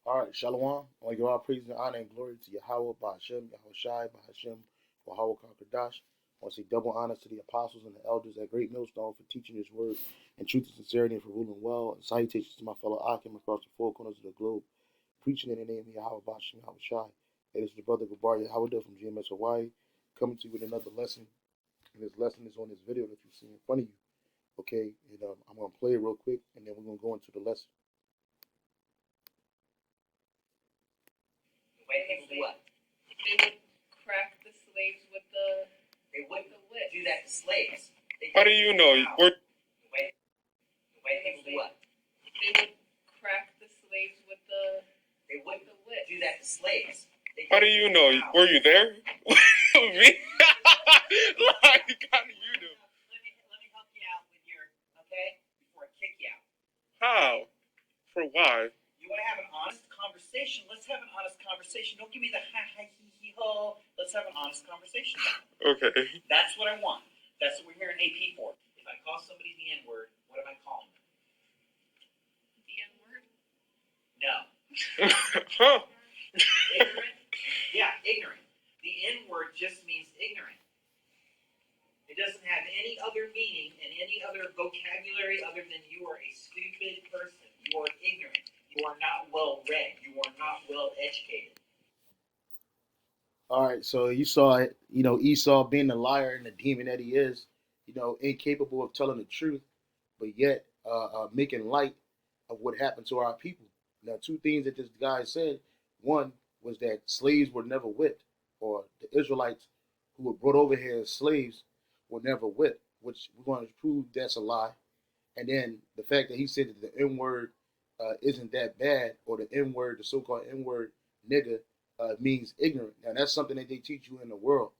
All right, Shalom. I want to give all praise and honor and glory to Yahweh, Bahashem, Yahushai, Bahashem, Yahweh Kakadash. I want to say double honors to the apostles and the elders at Great Millstone for teaching His word in truth and sincerity and for ruling well. And salutations to my fellow Akim across the four corners of the globe, preaching in the name of Yahweh, Bahashem, Yahushai. It is the brother Gabar Yahweh from GMS Hawaii coming to you with another lesson. And this lesson is on this video that you see in front of you. Okay, and I'm going to play it real quick and then we're going to go into the lesson. White people do what? They would crack the slaves with the. They wouldn't do that to slaves. How do you know? The white people do what? They would crack the slaves with the. They wouldn't do that to slaves. How do you know? Were you there? Me? Like, how do you know? Let me help you out with your before I kick you out. How? For why? You want to have an honest conversation? Let's have an honest conversation. Don't give me the ha ha he he ho. Let's have an honest conversation. Okay. That's what I want. That's what we're here in AP for. If I call somebody the N word, what am I calling them? The N word? No. Huh? Ignorant? Yeah, ignorant. The N word just means ignorant. It doesn't have any other meaning and any other vocabulary other than you are a stupid person. You are ignorant. You are not well read. You are not well educated. All right, so you saw it, Esau being the liar and the demon that he is, incapable of telling the truth, but yet making light of what happened to our people. Now, two things that this guy said. One was that slaves were never whipped, or the Israelites who were brought over here as slaves were never whipped, which we're going to prove that's a lie. And then the fact that he said that the N word isn't that bad, or the N word, the so-called N word, nigga, means ignorant. Now that's something that they teach you in the world.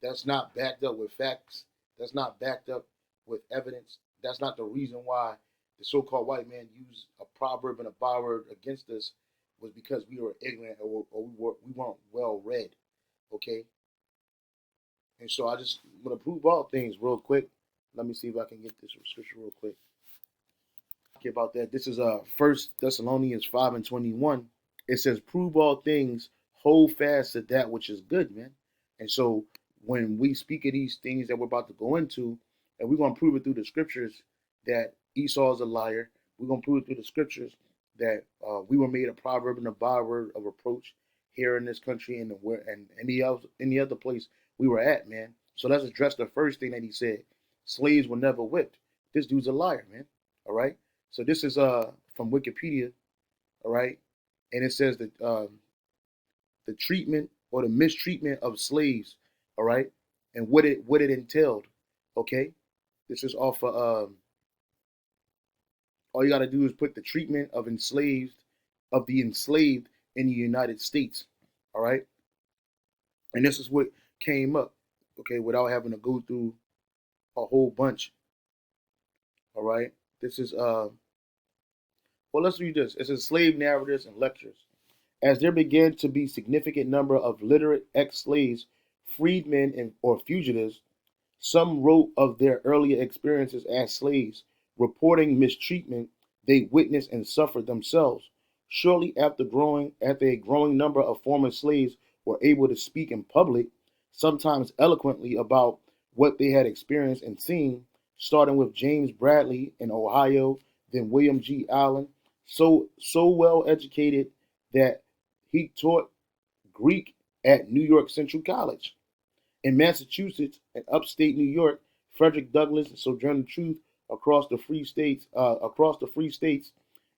That's not backed up with facts. That's not backed up with evidence. That's not the reason why the so-called white man used a proverb and a byword against us, was because we were ignorant, or we weren't well read. Okay. And so I just want to prove all things real quick. Let me see if I can get this scripture real quick. Okay, about that. This is First Thessalonians 5:21. It says, "Prove all things, hold fast to that which is good," man. And so when we speak of these things that we're about to go into, and we're gonna prove it through the scriptures that Esau is a liar. We're gonna prove it through the scriptures that we were made a proverb and a byword of reproach here in this country and any other place we were at, man. So let's address the first thing that he said: slaves were never whipped. This dude's a liar, man. All right. So this is from Wikipedia, all right, and it says that the treatment or the mistreatment of slaves, all right, and what it entailed, okay. This is off of all you got to do is put the treatment of the enslaved in the United States, all right, and this is what came up, okay, without having to go through a whole bunch, all right. This is well, let's read this. It says slave narratives and lectures. As there began to be significant number of literate ex-slaves, freedmen, or fugitives, some wrote of their earlier experiences as slaves, reporting mistreatment they witnessed and suffered themselves. Shortly after a growing number of former slaves were able to speak in public, sometimes eloquently, about what they had experienced and seen, starting with James Bradley in Ohio, then William G. Allen, so well educated that he taught Greek at New York Central College. In Massachusetts and upstate New York, Frederick Douglass sojourned truth across the free states,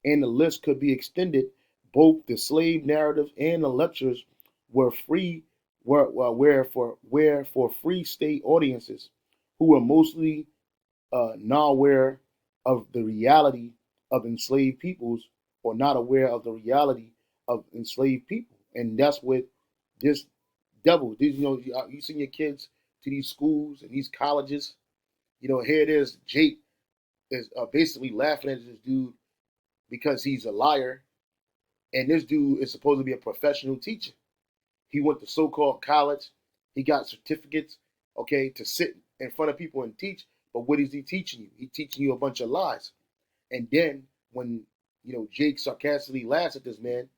and the list could be extended. Both the slave narrative and the lectures were free, were for free state audiences who were mostly not aware of the reality of enslaved peoples, or not aware of the reality of enslaved people. And that's what this devil, you send your kids to these schools and these colleges. Here it is. Jake is basically laughing at this dude because he's a liar. And this dude is supposed to be a professional teacher. He went to so-called college. He got certificates, okay, to sit in front of people and teach. But what is he teaching you? He's teaching you a bunch of lies. And then when Jake sarcastically laughs at this man,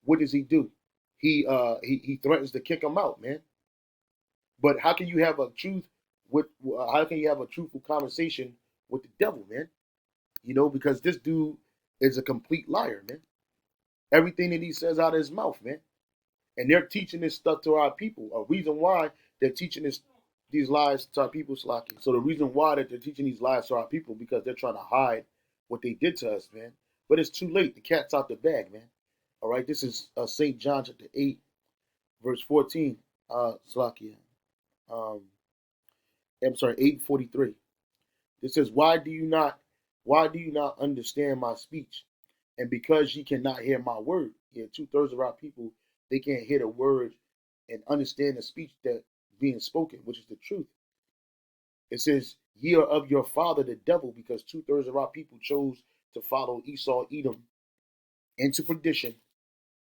what does he do? He threatens to kick him out, man. But how can you have a truth with how can you have a truthful conversation with the devil, man? Because this dude is a complete liar, man. Everything that he says out of his mouth, man. And they're teaching this stuff to our people. A reason why they're teaching these lies to our people, Slocky. So the reason why that they're teaching these lies to our people because they're trying to hide what they did to us, man. But it's too late. The cat's out the bag, man. All right. This is St. John chapter 8, verse 14. Slocky. Um, I'm sorry, 8:43. It says, why do you not understand my speech? And because ye cannot hear my word, yeah, 2/3 of our people, they can't hear the word and understand the speech that being spoken, which is the truth. It says, ye are of your father the devil, because 2/3 of our people chose to follow Esau, Edom into perdition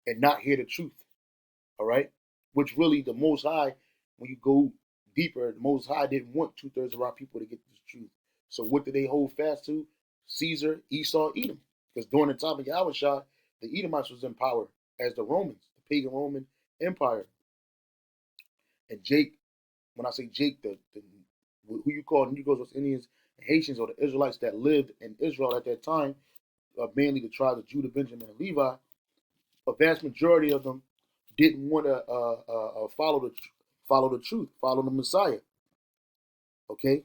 and not hear the truth. All right? Which really the Most High, when you go deeper, the Most High didn't want 2/3 of our people to get this truth. So what did they hold fast to? Caesar, Esau, Edom. Because during the time of Yahushua, the Edomites was in power as the Romans, the pagan Roman Empire. And Jake, when I say Jake, the who you call Negroes, West Indians, and Haitians, or the Israelites that lived in Israel at that time, mainly the tribes of Judah, Benjamin, and Levi, a vast majority of them didn't want to follow the truth, follow the Messiah. Okay,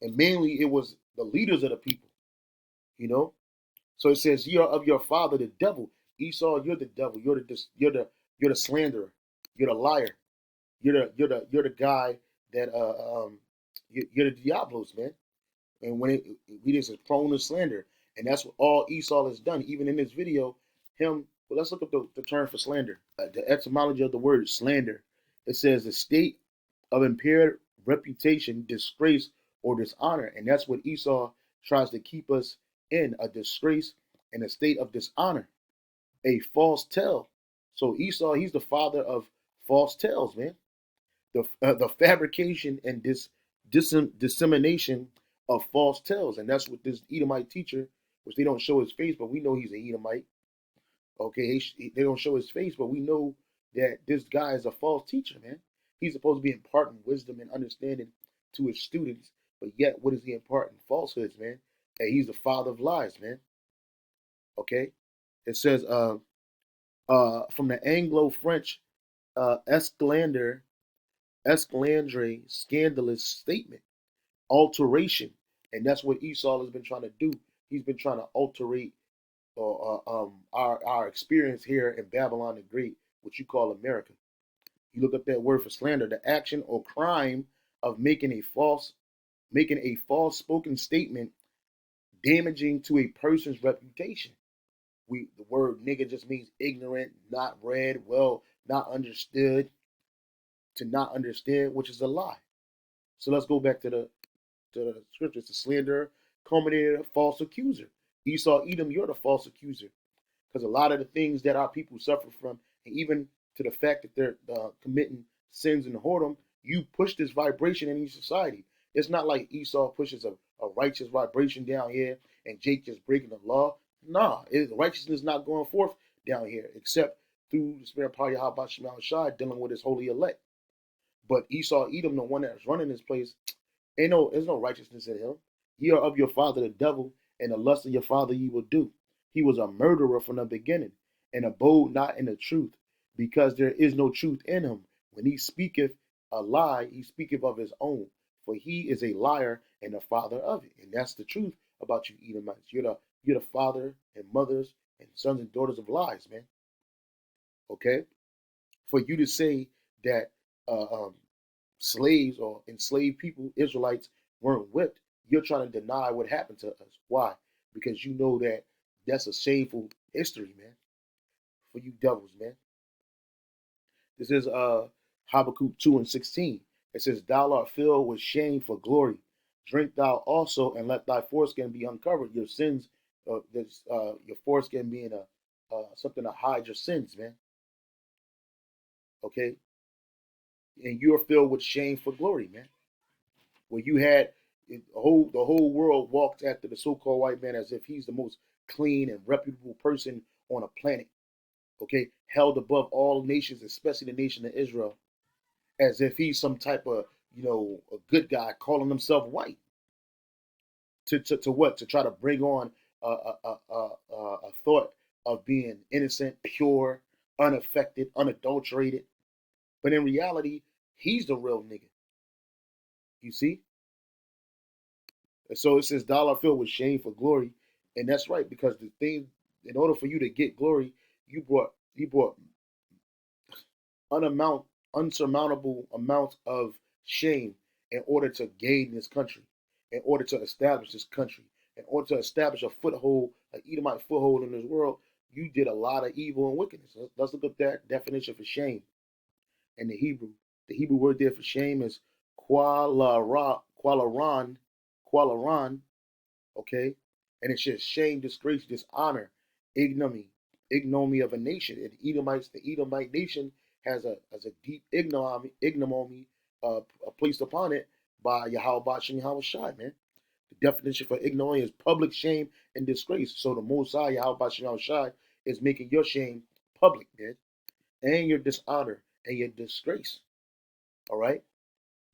and mainly it was the leaders of the people. You know, so it says, "Ye are of your father the devil." Esau, you're the devil. You're the slanderer. You're the liar. You're the guy that you're the Diablos, man. And when we just is prone to slander, and that's what all Esau has done. Even in this video, him. Well, let's look up the term for slander. The etymology of the word slander. It says the state of impaired reputation, disgrace, or dishonor, and that's what Esau tries to keep us in: a disgrace and a state of dishonor, a false tale. So Esau, he's the father of false tales, man. The fabrication and dissemination of false tales, and that's what this Edomite teacher, which they don't show his face, but we know he's an Edomite. Okay, they don't show his face, but we know that this guy is a false teacher, man. He's supposed to be imparting wisdom and understanding to his students, but yet what is he imparting? Falsehoods, man. And he's the father of lies, man. Okay, it says from the Anglo-French escalander, escalandre, scandalous statement, alteration, and that's what Esau has been trying to do. He's been trying to alterate our experience here in Babylon the Great, which you call America. You look up that word for slander, the action or crime of making a false spoken statement damaging to a person's reputation. The word nigga just means ignorant, not read, well, not understood, to not understand, which is a lie. So let's go back to the scriptures. The slanderer, culminated, a false accuser. Esau, Edom, you're the false accuser. Because a lot of the things that our people suffer from, and even to the fact that they're committing sins and whoredom, you push this vibration in each society. It's not like Esau pushes a righteous vibration down here and Jake just breaking the law. Nah, righteousness is not going forth down here except through the spirit of Yahweh Shabbat Shai dealing with his holy elect. But Esau, Edom, the one that's running this place, there's no righteousness in him. Ye are of your father the devil, and the lust of your father ye will do. He was a murderer from the beginning, and abode not in the truth, because there is no truth in him. When he speaketh a lie, he speaketh of his own, for he is a liar and the father of it. And that's the truth about you Edomites. You're the father and mothers and sons and daughters of lies, man. Okay? For you to say that slaves or enslaved people, Israelites, weren't whipped, you're trying to deny what happened to us. Why? Because you know that that's a shameful history, man, for you devils, man. This is Habakkuk 2 and 16. It says, thou art filled with shame for glory. Drink thou also, and let thy foreskin be uncovered. Your sins, your foreskin being something to hide your sins, man. Okay? And you're filled with shame for glory, man. Where you had the whole world walked after the so-called white man as if he's the most clean and reputable person on a planet. okay, held above all nations, especially the nation of Israel, as if he's some type of, a good guy calling himself white. To what? To try to bring on a thought of being innocent, pure, unaffected, unadulterated. But in reality, he's the real nigga. You see? And so it says dollar filled with shame for glory. And that's right, because the thing, in order for you to get glory, you brought unamount unsurmountable amounts of shame in order to gain this country, in order to establish this country, in order to establish a foothold, an Edomite foothold in this world. You did a lot of evil and wickedness. Let's look at that definition for shame in the Hebrew. The Hebrew word there for shame is qualaran, okay? And it's just shame, disgrace, dishonor, ignominy of a nation. And the Edomite nation has a deep ignominy placed upon it by Yahweh Shem Yahweh Shai, man. The definition for ignominy is public shame and disgrace. So the Most High Yahweh Shem Yahweh Shai is making your shame public, man, and your dishonor and your disgrace. All right,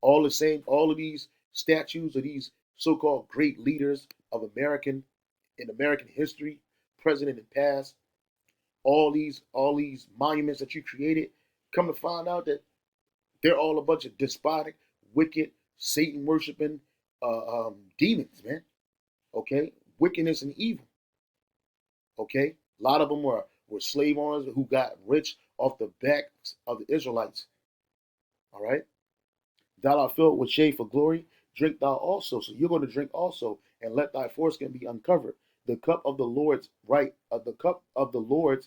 all of these statues of these so-called great leaders of American history, present and past, all these monuments that you created, come to find out that they're all a bunch of despotic, wicked, Satan worshiping demons, man. Okay, wickedness and evil. Okay, a lot of them were slave owners who got rich off the backs of the Israelites. All right, thou art filled with shame for glory, drink thou also. So you're going to drink also, and let thy foreskin be uncovered. The cup of the Lord's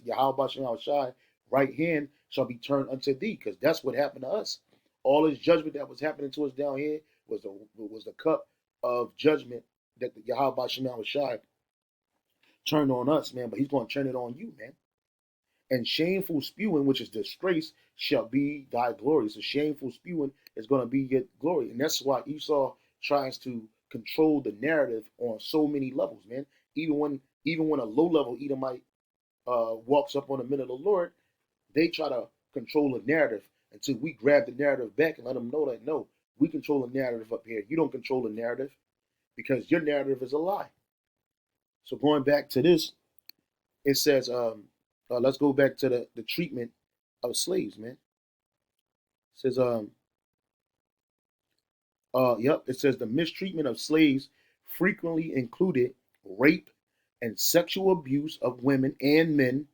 Yahweh Shai, right hand shall be turned unto thee, because that's what happened to us. All this judgment that was happening to us down here was the cup of judgment that the Yahweh Shai turned on us, man. But he's going to turn it on you, man. And shameful spewing, which is disgrace, shall be thy glory. So shameful spewing is going to be your glory. And that's why Esau tries to control the narrative on so many levels, man. Even when a low level Edomite walks up on the men of the Lord, they try to control the narrative until we grab the narrative back and let them know that no, we control the narrative up here. You don't control the narrative because your narrative is a lie. So going back to this, it says, let's go back to the treatment of slaves, man. It says, yep, it says the mistreatment of slaves frequently included rape and sexual abuse of women and men.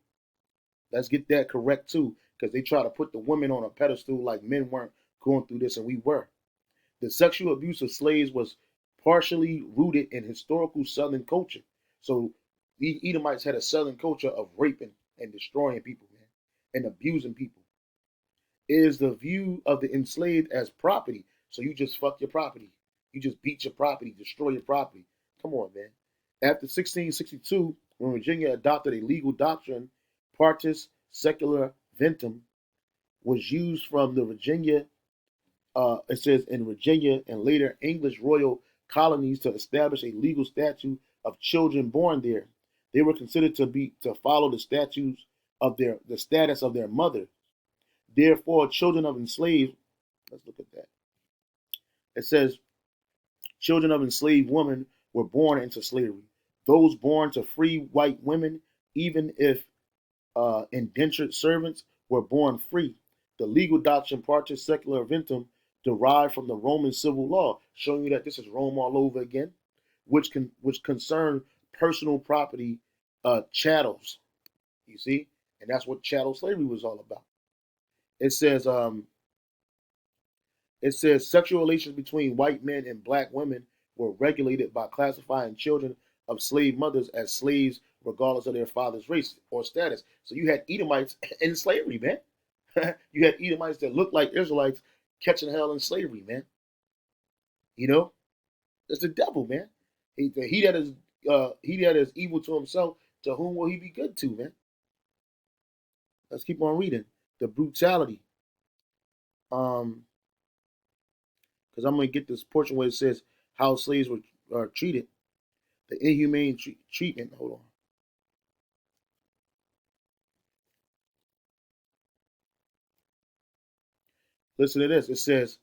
Let's get that correct too, because they try to put the women on a pedestal like men weren't going through this, and we were. The sexual abuse of slaves was partially rooted in historical Southern culture. So the Edomites had a Southern culture of raping and destroying people, man, and abusing people. It is the view of the enslaved as property. So you just fuck your property. You just beat your property, destroy your property. Come on, man. After 1662, when Virginia adopted a legal doctrine, partus secula ventum, was used from the Virginia, it says in Virginia and later English royal colonies to establish a legal statute of children born there. They were considered to follow the statutes of the status of their mother. Therefore, children of enslaved, let's look at that. It says, children of enslaved women were born into slavery. Those born to free white women, even if indentured servants, were born free. The legal doctrine partus secula ventum derived from the Roman civil law, showing you that this is Rome all over again, which concern personal property, chattels. You see, and that's what chattel slavery was all about. It says, sexual relations between white men and black women were regulated by classifying children of slave mothers as slaves regardless of their father's race or status. So you had Edomites in slavery, man. You had Edomites that looked like Israelites catching hell in slavery, man. You know, it's the devil, man. He that is evil to himself, to whom will he be good to, man? Let's keep on reading. The brutality. Because I'm going to get this portion where it says how slaves were treated. The inhumane treatment. Hold on. Listen to this. It says,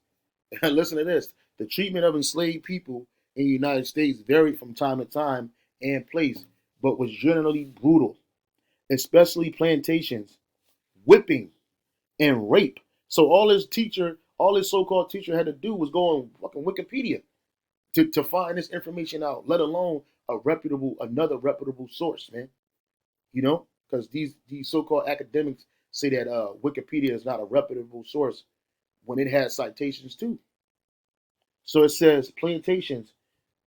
listen to this. The treatment of enslaved people in the United States varied from time to time and place, but was generally brutal, especially plantations, whipping, and rape. So all his so-called teacher had to do was go on fucking Wikipedia to find this information out, let alone another reputable source, man. You know, because these so-called academics say that Wikipedia is not a reputable source when it has citations too. So it says plantations.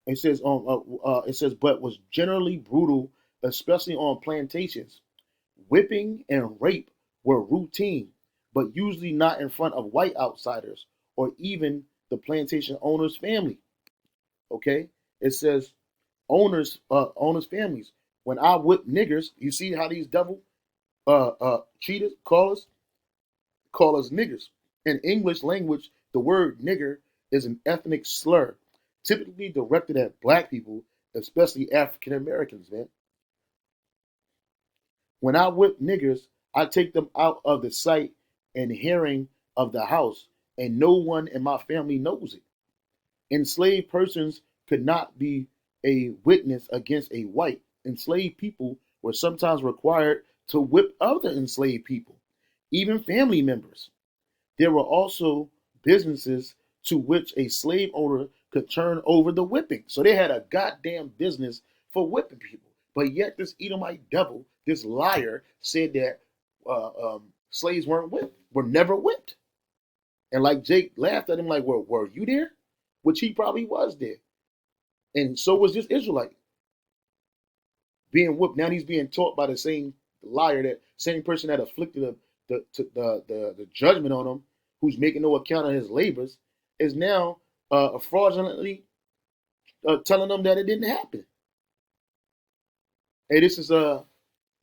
It says, but was generally brutal, especially on plantations. Whipping and rape were routine, but usually not in front of white outsiders or even the plantation owner's family. Okay, it says owners families. When I whip niggers, you see how these devil cheaters call us niggers. In English language, the word nigger is an ethnic slur, typically directed at black people, especially African Americans, man. When I whip niggers, I take them out of the sight and hearing of the house, and no one in my family knows it. Enslaved persons could not be a witness against a white. Enslaved people were sometimes required to whip other enslaved people, even family members. There were also businesses to which a slave owner could turn over the whipping. So they had a goddamn business for whipping people. But yet this Edomite devil, this liar, said that slaves were never whipped. And like Jake laughed at him, like, well, were you there? Which he probably was there. And so was this Israelite being whipped. Now he's being taught by the same liar, that same person that afflicted the judgment on him, who's making no account of his labors, is now fraudulently telling them that it didn't happen. Hey, this is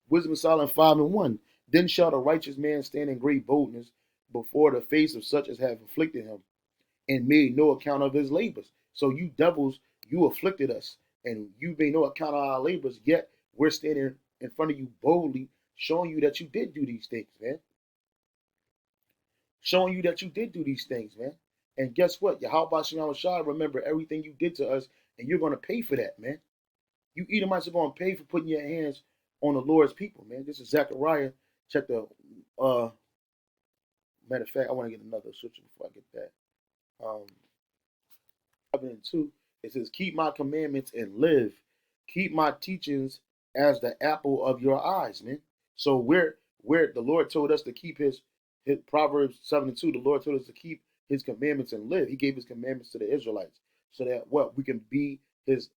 Wisdom of Solomon 5:1. Then shall the righteous man stand in great boldness before the face of such as have afflicted him, and made no account of his labors. So you devils, you afflicted us, and you made no account of our labors, yet we're standing in front of you boldly, showing you that you did do these things, man. Showing you that you did do these things, man. And guess what? Yahweh Shem Shai, remember everything you did to us, and you're going to pay for that, man. You Edomites are going to pay for putting your hands on the Lord's people, man. This is Zechariah chapter, matter of fact, I want to get another scripture before I get that. 7:2, it says, keep my commandments and live. Keep my teachings as the apple of your eyes, man. So where the Lord told us to keep his Proverbs 7:2, the Lord told us to keep his commandments and live. He gave his commandments to the Israelites so that what we can be the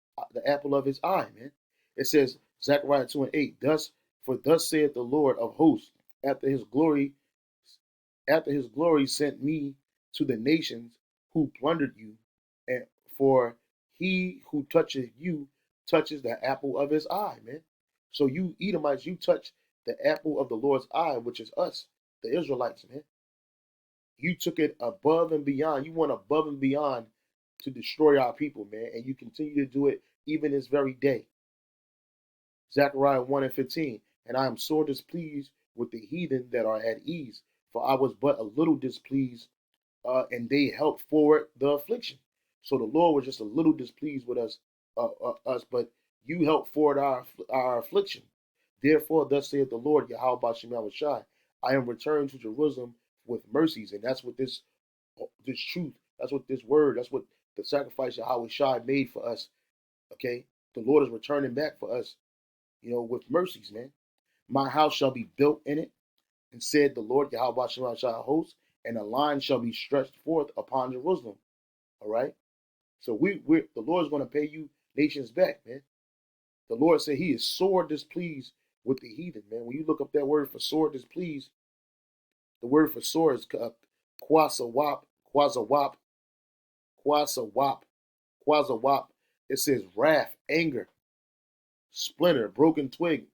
apple of his eye, man. It says Zechariah 2:8, thus saith the Lord of hosts, after his glory, sent me to the nations who plundered you, and for he who touches you touches the apple of his eye, man. So you Edomites, you touch the apple of the Lord's eye, which is us, the Israelites, man. You took it above and beyond. You went above and beyond to destroy our people, man, and you continue to do it even this very day. Zechariah 1:15, and I am sore displeased with the heathen that are at ease, for I was but a little displeased, and they helped forward the affliction. So the Lord was just a little displeased with but you helped forward our affliction. Therefore, thus saith the Lord, Yahweh Bashem Shai, I am returned to Jerusalem with mercies, and that's what this truth, that's what this word, that's what the sacrifice Yahweh Shai made for us. Okay, the Lord is returning back for us, with mercies, man. My house shall be built in it, and said the Lord Yahweh Shai hosts, and a line shall be stretched forth upon Jerusalem. All right. So the Lord's going to pay you nations back, man. The Lord said He is sore displeased with the heathen, man. When you look up that word for sore displeased, the word for sore is quasawap, quasawap, quasawap, quasawap. It says wrath, anger, splinter, broken twig.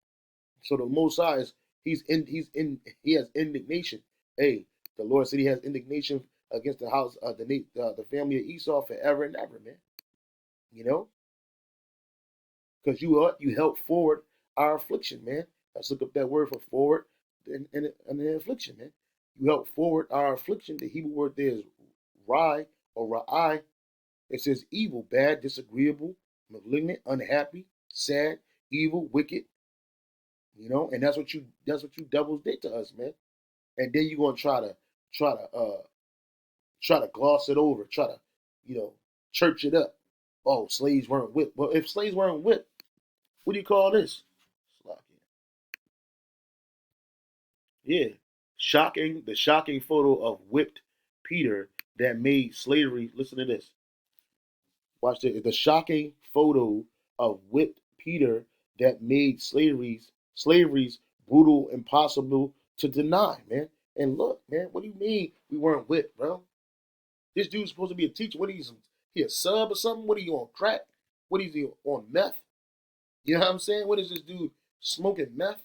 So the Most High he has indignation. Hey, the Lord said He has indignation against the house, the family of Esau forever and ever, man. You know, because you help forward our affliction, man. Let's look up that word for forward and the affliction, man. You help forward our affliction. The Hebrew word there is rai or ra'ai. It says evil, bad, disagreeable, malignant, unhappy, sad, evil, wicked. And that's what you devils did to us, man. And then you're gonna try to try to gloss it over, try to, church it up. Oh, slaves weren't whipped. Well, if slaves weren't whipped, what do you call this? Yeah. The shocking photo of whipped Peter that made slavery. Listen to this. Watch this. The shocking photo of whipped Peter that made slavery's brutal, impossible to deny, man. And look, man, what do you mean we weren't whipped, bro? This dude's supposed to be a teacher. What is he a sub or something? What are you on crack? What is he on meth? You know what I'm saying? What is this dude smoking meth?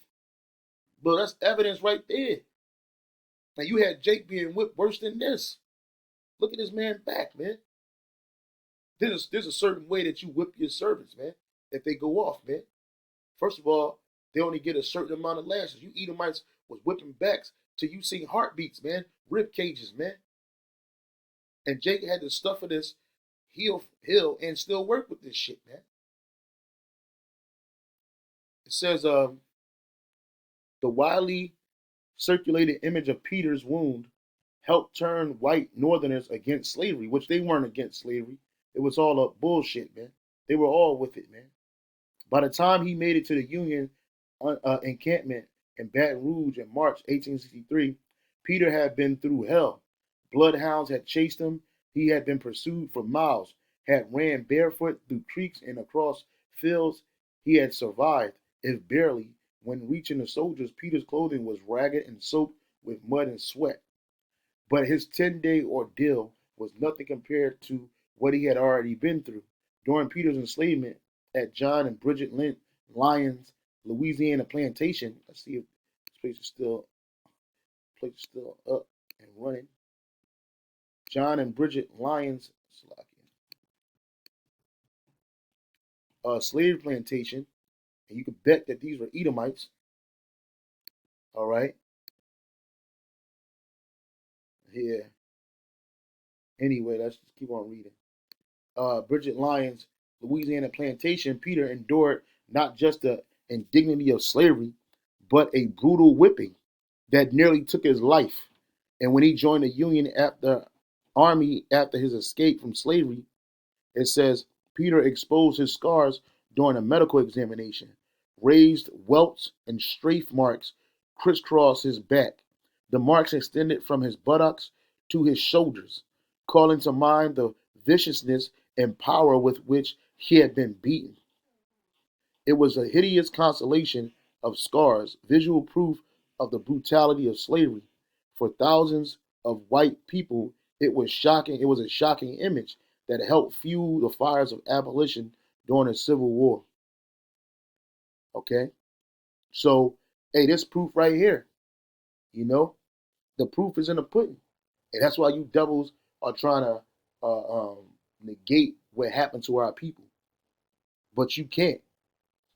But that's evidence right there. Now you had Jake being whipped worse than this. Look at this man back, man. There's a certain way that you whip your servants, man. If they go off, man. First of all, they only get a certain amount of lashes. You Edomites was whipping backs till you see heartbeats, man, rib cages, man. And Jake had the stuff of this heel and still work with this shit, man. It says the widely circulated image of Peter's wound helped turn white Northerners against slavery, which they weren't against slavery. It was all a bullshit, man. They were all with it, man. By the time he made it to the Union encampment in Baton Rouge in March 1863, Peter had been through hell. Bloodhounds had chased him. He had been pursued for miles, had ran barefoot through creeks and across fields. He had survived, if barely. When reaching the soldiers, Peter's clothing was ragged and soaked with mud and sweat. But his 10-day ordeal was nothing compared to what he had already been through. During Peter's enslavement at John and Bridget Lyons, Louisiana plantation. Let's see if this place is still up and running. John and Bridget Lyons slave plantation, and you can bet that these were Edomites. All right. Here. Anyway, let's just keep on reading. Bridget Lyons, Louisiana plantation. Peter endured not just the indignity of slavery, but a brutal whipping that nearly took his life. And when he joined the Union Army after his escape from slavery, it says Peter exposed his scars during a medical examination. Raised welts and strafe marks crisscrossed his back. The marks extended from his buttocks to his shoulders, calling to mind the viciousness and power with which he had been beaten. It was a hideous constellation of scars, visual proof of the brutality of slavery. For thousands of white people, it was shocking. It was a shocking image that helped fuel the fires of abolition during the Civil War. Okay? So, hey, this proof right here, the proof is in the pudding. And that's why you devils are trying to negate what happened to our people. But you can't.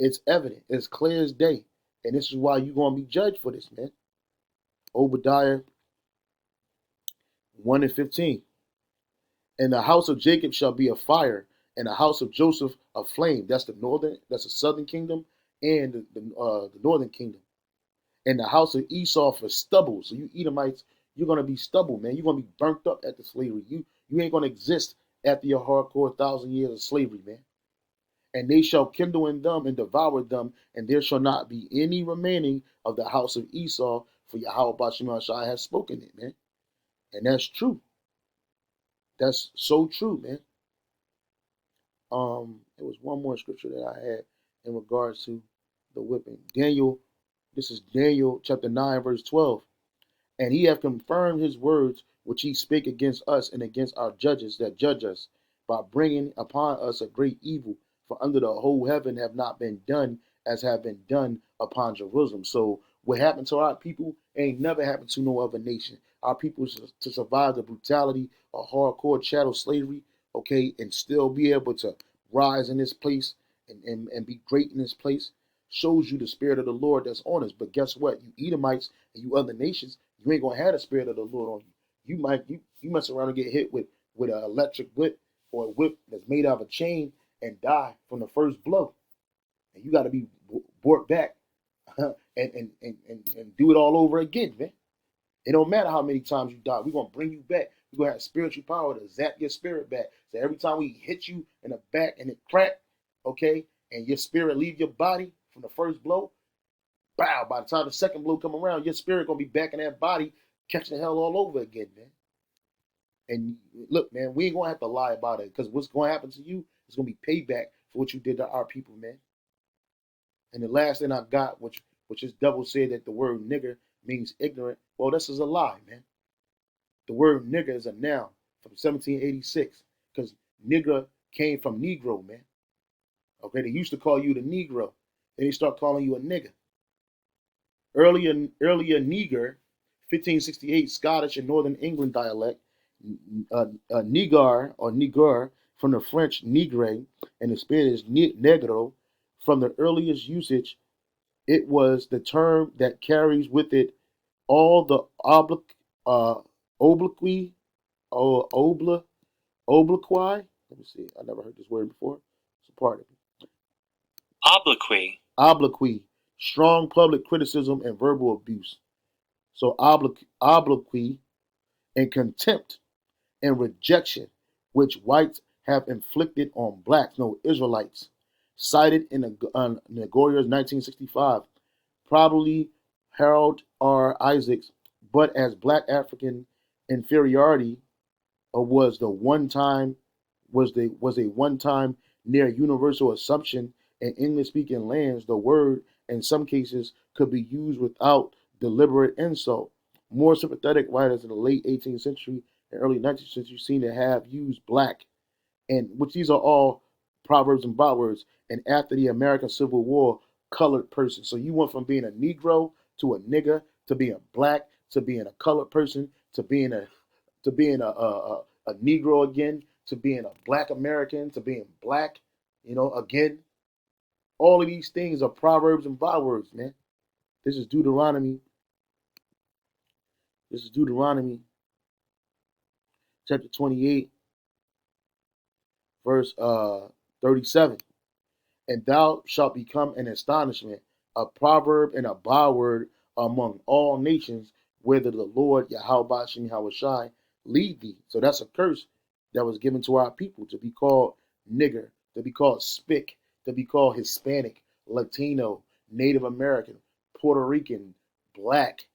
It's evident. It's clear as day. And this is why you're going to be judged for this, man. Obadiah 1 and 15. And the house of Jacob shall be a fire, and the house of Joseph a flame. That's the southern kingdom, and the northern kingdom. And the house of Esau for stubble. So you Edomites, you're gonna be stubble, man. You're gonna be burnt up at the slavery. You ain't gonna exist after your hardcore 1,000 years of slavery, man. And they shall kindle in them and devour them, and there shall not be any remaining of the house of Esau, for Yahweh Bashim Shai has spoken it, man. And that's true. That's so true, man. There was one more scripture that I had in regards to the whipping. This is Daniel chapter 9, verse 12. And he hath confirmed his words which he spake against us and against our judges that judge us, by bringing upon us a great evil. For under the whole heaven have not been done as have been done upon Jerusalem. So what happened to our people ain't never happened to no other nation. Our people to survive the brutality of hardcore chattel slavery, okay, and still be able to rise in this place and be great in this place, shows you the spirit of the Lord that's on us. But guess what? You Edomites and you other nations, You ain't gonna have the spirit of the Lord on you. You mess around and get hit with an electric whip or a whip that's made out of a chain and die from the first blow. And you got to be brought back and do it all over again, man. It don't matter how many times you die. We're gonna bring you back. We're gonna have spiritual power to zap your spirit back. So every time we hit you in the back and it crack, okay, and your spirit leave your body from the first blow, bow. By the time the second blow come around, your spirit gonna be back in that body, catching the hell all over again, man. And look, man, we ain't gonna have to lie about it because what's gonna happen to you is gonna be payback for what you did to our people, man. And the last thing I got, which is double said that the word nigger means ignorant. Well, this is a lie, man. The word nigger is a noun from 1786 because nigger came from Negro, man. Okay, they used to call you the Negro. Then they start calling you a nigger. Earlier Neger, 1568 Scottish and Northern England dialect, Nigar or Niger from the French nigre and the Spanish negro. From the earliest usage, it was the term that carries with it all the oblique or obliquy. Let me see. I never heard this word before. So pardon me. Obloquy. Obloquy, strong public criticism and verbal abuse. So obloquy and contempt and rejection, which whites have inflicted on blacks, no Israelites, cited in Nagoria's 1965, probably Harold R. Isaacs, but as black African inferiority was the one time was a one time near universal assumption in English speaking lands. The word in some cases could be used without deliberate insult. More sympathetic writers in the late 18th century and early 19th century seem to have used black, and which these are all proverbs and bywords. And after the American Civil War, colored person. So you went from being a Negro to a nigger to being black to being a colored person to being a Negro again to being a black American to being black, again. All of these things are proverbs and bywords, man. This is Deuteronomy. This is Deuteronomy chapter 28, verse 37. And thou shalt become an astonishment, a proverb and a byword among all nations, whether the Lord Yahweh Shem Yahushai lead thee. So that's a curse that was given to our people to be called nigger, to be called spick, to be called Hispanic, Latino, Native American, Puerto Rican, black.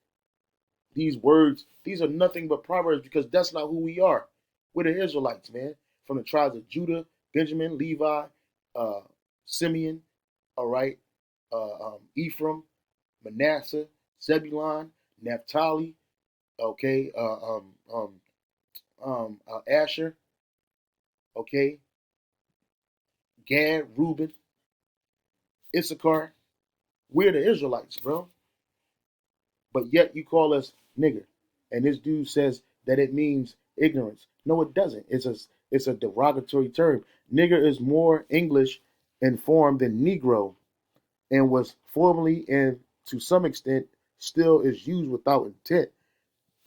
These words, these are nothing but proverbs because that's not who we are. We're the Israelites, man, from the tribes of Judah, Benjamin, Levi, uh, Simeon, all right, Ephraim, Manasseh, Zebulon, Naphtali, okay, Asher, okay, Gad, Reuben, Issachar. We're the Israelites, bro. But yet you call us nigger. And this dude says that it means ignorance. No, it doesn't. It's a derogatory term. Nigger is more English in form than Negro and was formerly and to some extent still is used without intent.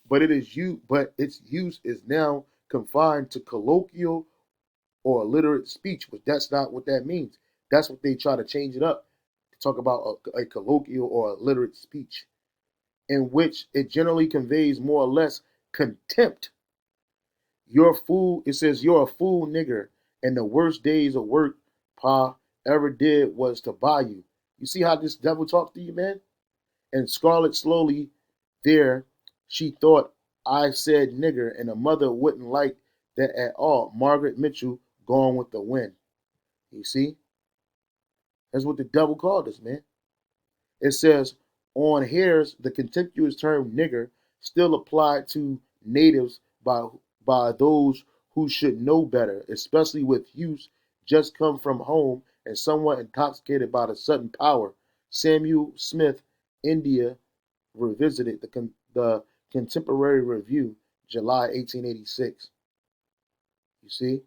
But its use is now confined to colloquial or illiterate speech, but that's not what that means. That's what they try to change it up to talk about a colloquial or illiterate speech, in which it generally conveys more or less contempt. You're a fool. It says you're a fool, nigger, and the worst days of work Pa ever did was to buy you. You see how this devil talks to you, man? And Scarlet slowly there, she thought I said nigger, and the mother wouldn't like that at all. Margaret Mitchell gone with the wind. You see? That's what the devil called us, man. It says on hairs, the contemptuous term nigger still applied to natives by those who should know better, especially with youths just come from home and somewhat intoxicated by the sudden power. Samuel Smith, India, revisited the Contemporary Review, July 1886. You see?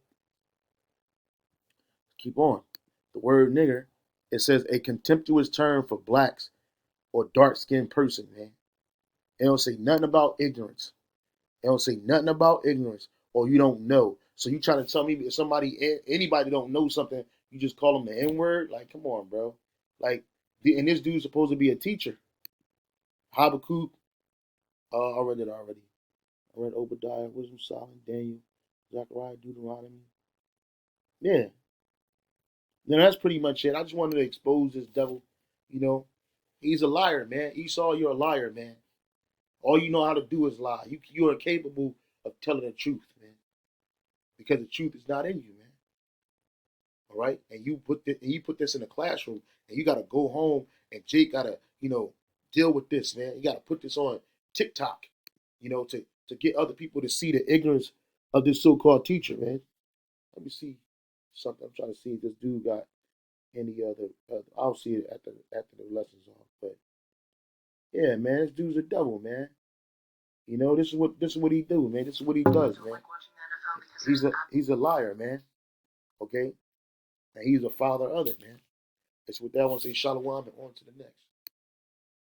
Keep on. The word nigger, it says a contemptuous term for blacks or dark skinned person, man. It don't say nothing about ignorance. It don't say nothing about ignorance or you don't know. So you trying to tell me if anybody don't know something, you just call them the N word? Like, come on, bro. Like, and this dude's supposed to be a teacher. Habakkuk, I read it already. I read Obadiah, Wisdom, Solomon, Daniel, Zechariah, Deuteronomy. Yeah, that's pretty much it. I just wanted to expose this devil. You know, he's a liar, man. Esau, you're a liar, man. All you know how to do is lie. You're incapable of telling the truth, man, because the truth is not in you, man. All right, and you put this in the classroom, and you got to go home, and Jake got to deal with this, man. You got to put this on TikTok, to get other people to see the ignorance of this so-called teacher, man. Let me see something. I'm trying to see if this dude got any other. I'll see it after the lessons off. But yeah, man, this dude's a devil, man. This is what he do, man. This is what he does, man. He's a liar, man. Okay, and he's a father of it, man. That's what that one say. Shalom and on to the next.